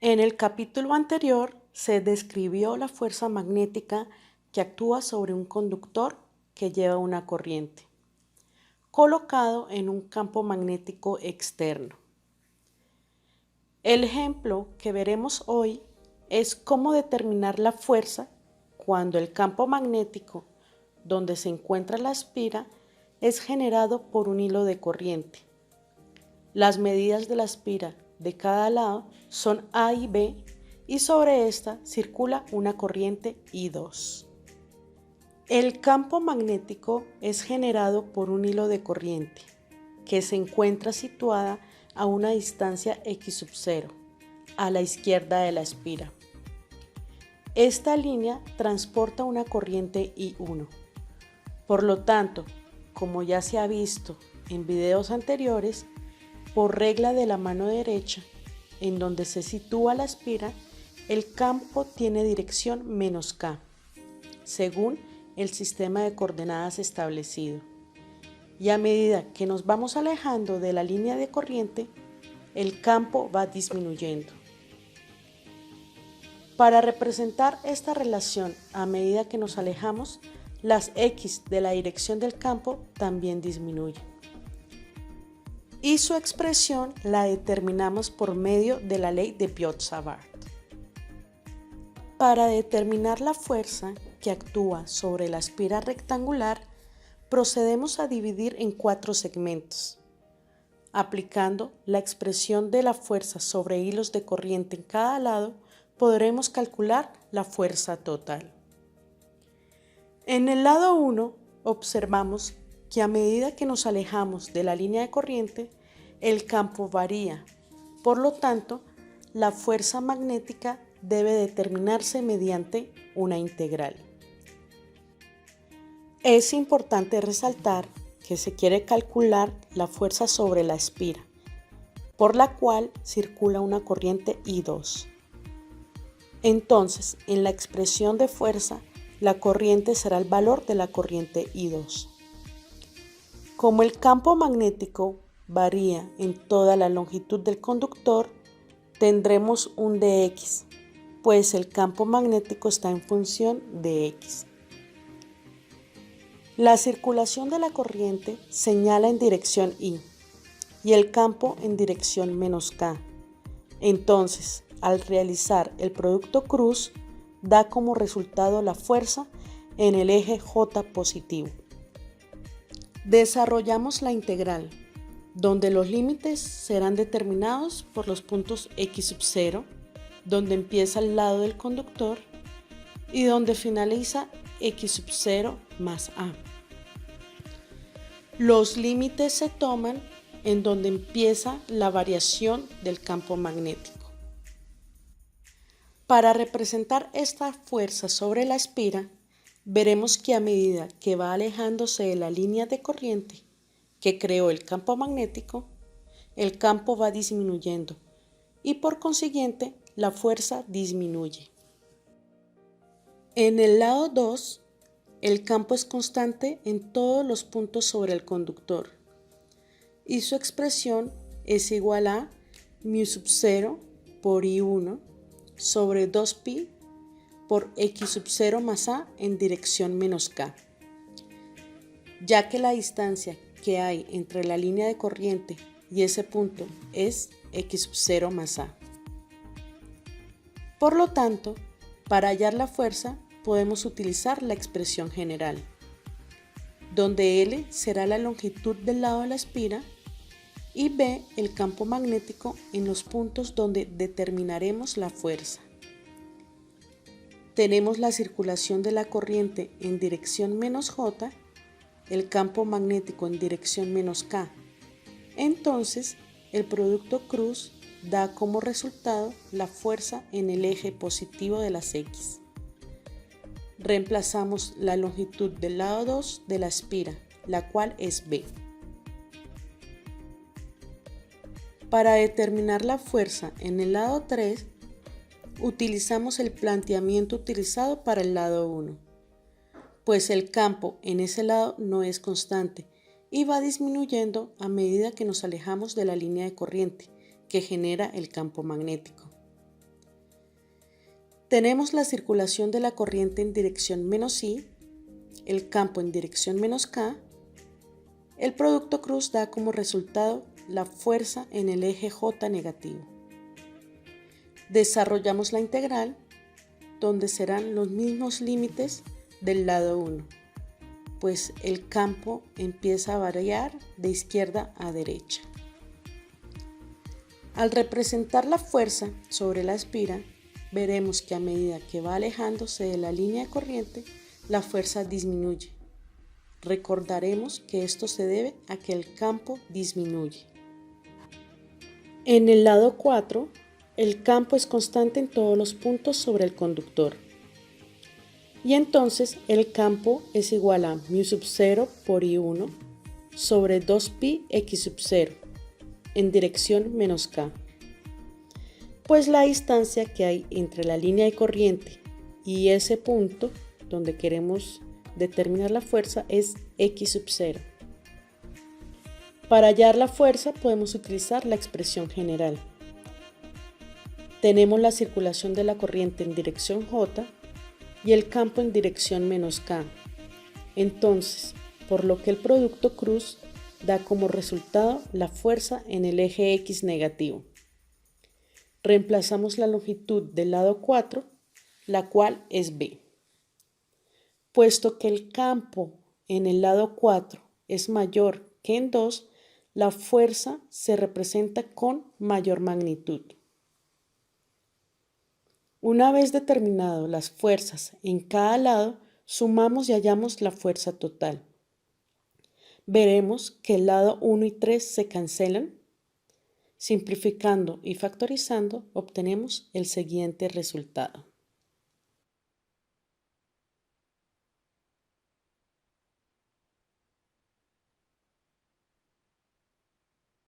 En el capítulo anterior se describió la fuerza magnética que actúa sobre un conductor que lleva una corriente, colocado en un campo magnético externo. El ejemplo que veremos hoy es cómo determinar la fuerza cuando el campo magnético donde se encuentra la espira es generado por un hilo de corriente. Las medidas de la espira de cada lado son A y B y sobre esta circula una corriente I2. El campo magnético es generado por un hilo de corriente que se encuentra situada a una distancia x sub 0 a la izquierda de la espira. Esta línea transporta una corriente I1. Por lo tanto, como ya se ha visto en videos anteriores, por regla de la mano derecha, en donde se sitúa la espira, el campo tiene dirección menos K, según el sistema de coordenadas establecido. Y a medida que nos vamos alejando de la línea de corriente, el campo va disminuyendo. Para representar esta relación a medida que nos alejamos, las X de la dirección del campo también disminuyen. Y su expresión la determinamos por medio de la ley de Biot-Savart. Para determinar la fuerza que actúa sobre la espira rectangular, procedemos a dividir en 4 segmentos. Aplicando la expresión de la fuerza sobre hilos de corriente en cada lado, podremos calcular la fuerza total. En el lado 1 observamos que a medida que nos alejamos de la línea de corriente, el campo varía. Por lo tanto, la fuerza magnética debe determinarse mediante una integral. Es importante resaltar que se quiere calcular la fuerza sobre la espira, por la cual circula una corriente I2. Entonces, en la expresión de fuerza, la corriente será el valor de la corriente I2. Como el campo magnético varía en toda la longitud del conductor, tendremos un dx, pues el campo magnético está en función de x. La circulación de la corriente señala en dirección I y el campo en dirección menos K. Entonces, al realizar el producto cruz, da como resultado la fuerza en el eje J positivo. Desarrollamos la integral, donde los límites serán determinados por los puntos x sub 0, donde empieza el lado del conductor, y donde finaliza x sub 0 más a. Los límites se toman en donde empieza la variación del campo magnético. Para representar esta fuerza sobre la espira, veremos que a medida que va alejándose de la línea de corriente que creó el campo magnético, el campo va disminuyendo y por consiguiente la fuerza disminuye. En el lado 2, el campo es constante en todos los puntos sobre el conductor y su expresión es igual a mu sub 0 por I1 sobre 2pi por x sub 0 más a en dirección menos k, ya que la distancia que hay entre la línea de corriente y ese punto es x sub 0 más a. Por lo tanto, para hallar la fuerza podemos utilizar la expresión general, donde L será la longitud del lado de la espira y B el campo magnético en los puntos donde determinaremos la fuerza. Tenemos la circulación de la corriente en dirección menos J, el campo magnético en dirección menos K. Entonces, el producto cruz da como resultado la fuerza en el eje positivo de las X. Reemplazamos la longitud del lado 2 de la espira, la cual es B. Para determinar la fuerza en el lado 3, utilizamos el planteamiento utilizado para el lado 1, pues el campo en ese lado no es constante y va disminuyendo a medida que nos alejamos de la línea de corriente que genera el campo magnético. Tenemos la circulación de la corriente en dirección menos I, el campo en dirección menos K. El producto cruz da como resultado la fuerza en el eje J negativo. Desarrollamos la integral, donde serán los mismos límites del lado 1, pues el campo empieza a variar de izquierda a derecha. Al representar la fuerza sobre la espira, veremos que a medida que va alejándose de la línea de corriente, la fuerza disminuye. Recordaremos que esto se debe a que el campo disminuye. En el lado 4, el campo es constante en todos los puntos sobre el conductor. Y entonces el campo es igual a μ0 por I1 sobre 2pi x0 en dirección menos K. Pues la distancia que hay entre la línea de corriente y ese punto donde queremos determinar la fuerza es x0. Para hallar la fuerza podemos utilizar la expresión general. Tenemos la circulación de la corriente en dirección J y el campo en dirección menos K. Entonces, por lo que el producto cruz da como resultado la fuerza en el eje X negativo. Reemplazamos la longitud del lado 4, la cual es B. Puesto que el campo en el lado 4 es mayor que en 2, la fuerza se representa con mayor magnitud. Una vez determinado las fuerzas en cada lado, sumamos y hallamos la fuerza total. Veremos que el lado 1 y 3 se cancelan. Simplificando y factorizando, obtenemos el siguiente resultado.